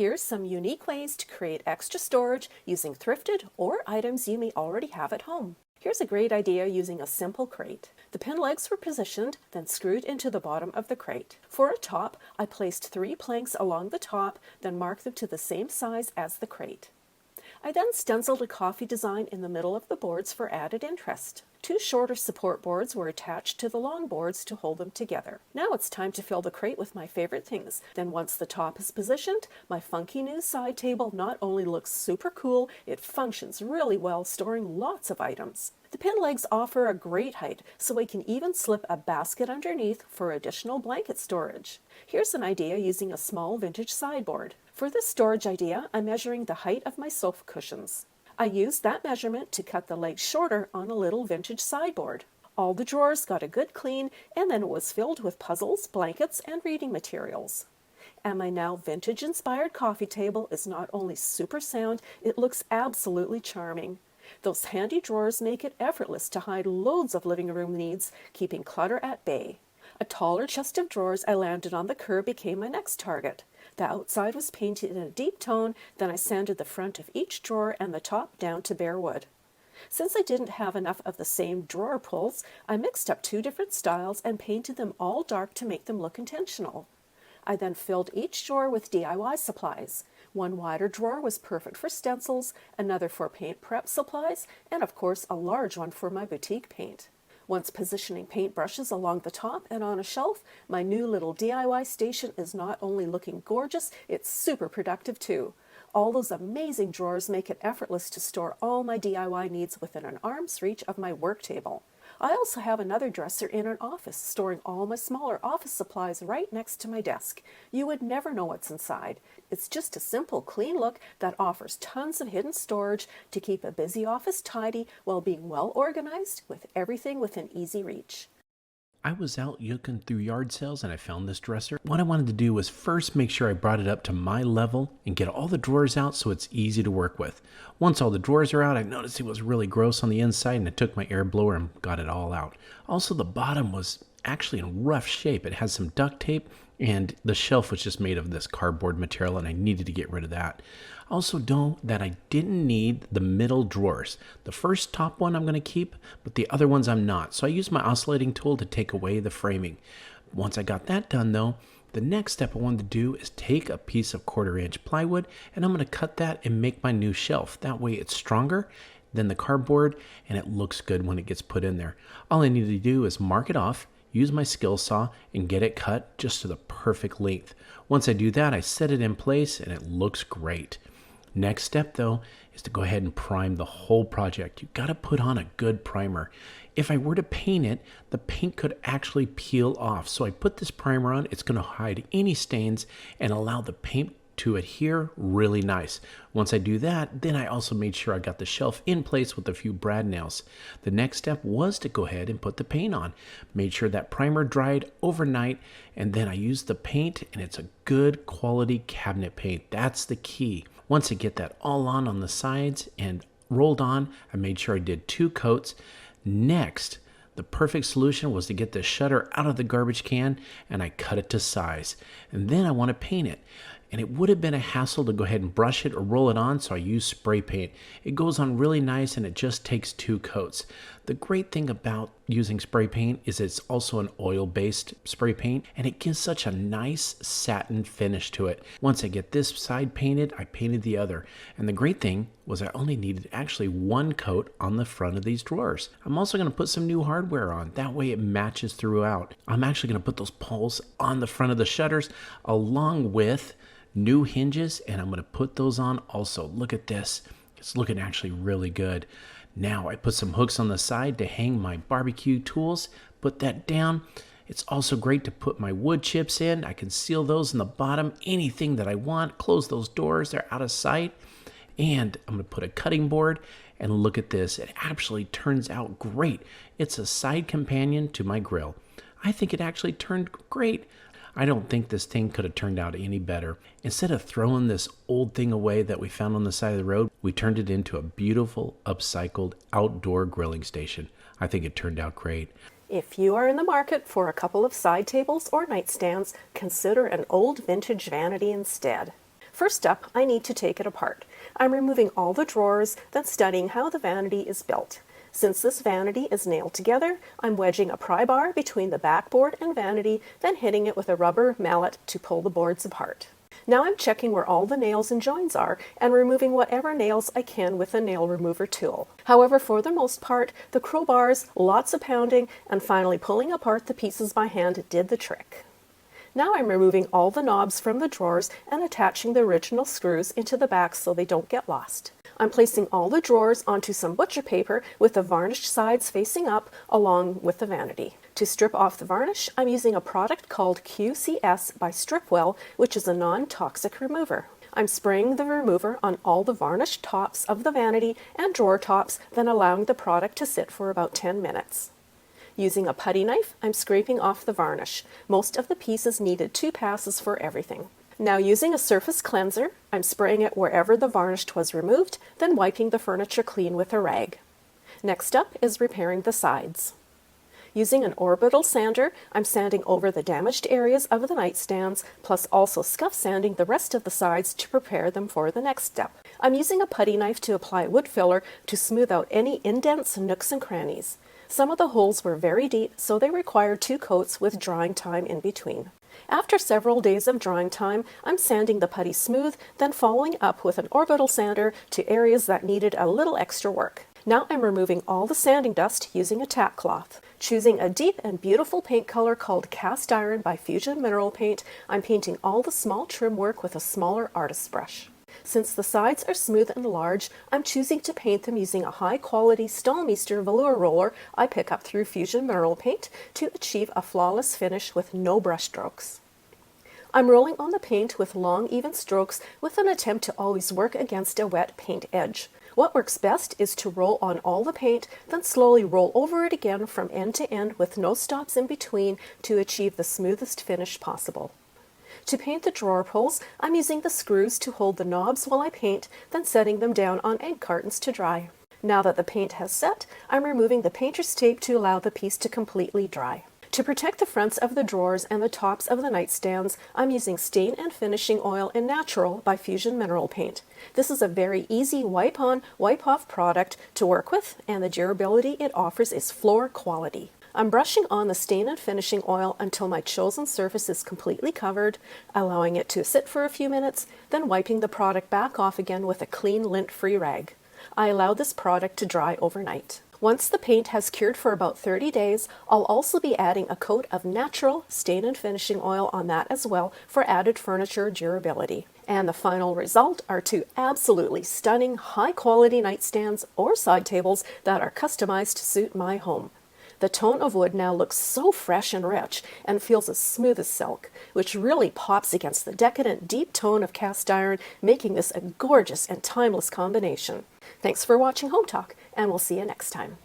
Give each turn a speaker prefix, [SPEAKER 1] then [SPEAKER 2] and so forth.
[SPEAKER 1] Here's some unique ways to create extra storage using thrifted or items you may already have at home. Here's a great idea using a simple crate. The pin legs were positioned, then screwed into the bottom of the crate. For a top, I placed 3 planks along the top, then marked them to the same size as the crate. I then stenciled a coffee design in the middle of the boards for added interest. 2 shorter support boards were attached to the long boards to hold them together. Now it's time to fill the crate with my favorite things. Then once the top is positioned, my funky new side table not only looks super cool, it functions really well, storing lots of items. The pin legs offer a great height, so I can even slip a basket underneath for additional blanket storage. Here's an idea using a small vintage sideboard. For this storage idea, I'm measuring the height of my sofa cushions. I used that measurement to cut the legs shorter on a little vintage sideboard. All the drawers got a good clean, and then it was filled with puzzles, blankets, and reading materials. And my now vintage-inspired coffee table is not only super sound, it looks absolutely charming. Those handy drawers make it effortless to hide loads of living room needs, keeping clutter at bay. A taller chest of drawers I landed on the curb became my next target. The outside was painted in a deep tone, then I sanded the front of each drawer and the top down to bare wood. Since I didn't have enough of the same drawer pulls, I mixed up 2 different styles and painted them all dark to make them look intentional. I then filled each drawer with DIY supplies. One wider drawer was perfect for stencils, another for paint prep supplies, and of course a large one for my boutique paint. Once positioning paintbrushes along the top and on a shelf, my new little DIY station is not only looking gorgeous, it's super productive too. All those amazing drawers make it effortless to store all my DIY needs within an arm's reach of my work table. I also have another dresser in an office, storing all my smaller office supplies right next to my desk. You would never know what's inside. It's just a simple, clean look that offers tons of hidden storage to keep a busy office tidy while being well organized with everything within easy reach.
[SPEAKER 2] I was out looking through yard sales and I found this dresser. What I wanted to do was first make sure I brought it up to my level and get all the drawers out so it's easy to work with. Once all the drawers are out, I noticed it was really gross on the inside and I took my air blower and got it all out. Also, the bottom was actually in rough shape. It had some duct tape and the shelf was just made of this cardboard material and I needed to get rid of that. Also know that I didn't need the middle drawers. The first top one I'm going to keep, but the other ones I'm not. So I used my oscillating tool to take away the framing. Once I got that done though, the next step I wanted to do is take a piece of 1/4-inch plywood and I'm going to cut that and make my new shelf. That way it's stronger than the cardboard and it looks good when it gets put in there. All I need to do is mark it off, use my skill saw and get it cut just to the perfect length. Once I do that, I set it in place and it looks great. Next step though is to go ahead and prime the whole project. You got to put on a good primer. If I were to paint it, the paint could actually peel off. So I put this primer on. It's going to hide any stains and allow the paint to adhere really nice. Once I do that, then I also made sure I got the shelf in place with a few brad nails. The next step was to go ahead and put the paint on. Made sure that primer dried overnight, and then I used the paint, and it's a good quality cabinet paint. That's the key. Once I get that all on the sides and rolled on, I made sure I did 2 coats. Next, the perfect solution was to get the shutter out of the garbage can and I cut it to size. And then I want to paint it. And it would have been a hassle to go ahead and brush it or roll it on, so I used spray paint. It goes on really nice and it just takes 2 coats. The great thing about using spray paint is it's also an oil-based spray paint and it gives such a nice satin finish to it. Once I get this side painted, I painted the other. And the great thing was I only needed actually 1 coat on the front of these drawers. I'm also going to put some new hardware on. That way it matches throughout. I'm actually going to put those poles on the front of the shutters along with new hinges, and I'm going to put those on also. Look at this. It's looking actually really good. Now I put some hooks on the side to hang my barbecue tools. Put that down. It's also great to put my wood chips in. I can seal those in the bottom. Anything that I want. Close those doors. They're out of sight. And I'm going to put a cutting board. And look at this. It actually turns out great. It's a side companion to my grill. I think it actually turned great. I don't think this thing could have turned out any better. Instead of throwing this old thing away that we found on the side of the road, we turned it into a beautiful, upcycled outdoor grilling station. I think it turned out great.
[SPEAKER 1] If you are in the market for a couple of side tables or nightstands, consider an old vintage vanity instead. First up, I need to take it apart. I'm removing all the drawers, then studying how the vanity is built. Since this vanity is nailed together, I'm wedging a pry bar between the backboard and vanity, then hitting it with a rubber mallet to pull the boards apart. Now I'm checking where all the nails and joins are and removing whatever nails I can with a nail remover tool. However, for the most part, the crowbars, lots of pounding, and finally pulling apart the pieces by hand did the trick. Now I'm removing all the knobs from the drawers and attaching the original screws into the back so they don't get lost. I'm placing all the drawers onto some butcher paper with the varnished sides facing up along with the vanity. To strip off the varnish, I'm using a product called QCS by Stripwell, which is a non-toxic remover. I'm spraying the remover on all the varnished tops of the vanity and drawer tops, then allowing the product to sit for about 10 minutes. Using a putty knife, I'm scraping off the varnish. Most of the pieces needed 2 passes for everything. Now using a surface cleanser, I'm spraying it wherever the varnish was removed, then wiping the furniture clean with a rag. Next up is repairing the sides. Using an orbital sander, I'm sanding over the damaged areas of the nightstands, plus also scuff sanding the rest of the sides to prepare them for the next step. I'm using a putty knife to apply wood filler to smooth out any indents, nooks, and crannies. Some of the holes were very deep, so they required 2 coats with drying time in between. After several days of drying time, I'm sanding the putty smooth, then following up with an orbital sander to areas that needed a little extra work. Now I'm removing all the sanding dust using a tack cloth. Choosing a deep and beautiful paint color called Cast Iron by Fusion Mineral Paint, I'm painting all the small trim work with a smaller artist's brush. Since the sides are smooth and large, I'm choosing to paint them using a high-quality Stahlmeister velour roller I pick up through Fusion Mineral Paint to achieve a flawless finish with no brush strokes. I'm rolling on the paint with long, even strokes with an attempt to always work against a wet paint edge. What works best is to roll on all the paint, then slowly roll over it again from end to end with no stops in between to achieve the smoothest finish possible. To paint the drawer pulls, I'm using the screws to hold the knobs while I paint, then setting them down on egg cartons to dry. Now that the paint has set, I'm removing the painter's tape to allow the piece to completely dry. To protect the fronts of the drawers and the tops of the nightstands, I'm using Stain and Finishing Oil in Natural by Fusion Mineral Paint. This is a very easy wipe-on, wipe-off product to work with, and the durability it offers is floor quality. I'm brushing on the Stain and Finishing Oil until my chosen surface is completely covered, allowing it to sit for a few minutes, then wiping the product back off again with a clean lint-free rag. I allow this product to dry overnight. Once the paint has cured for about 30 days, I'll also be adding a coat of natural Stain and Finishing Oil on that as well for added furniture durability. And the final result are 2 absolutely stunning high-quality nightstands or side tables that are customized to suit my home. The tone of wood now looks so fresh and rich and feels as smooth as silk, which really pops against the decadent deep tone of cast iron, making this a gorgeous and timeless combination. Thanks for watching Home Talk, and we'll see you next time.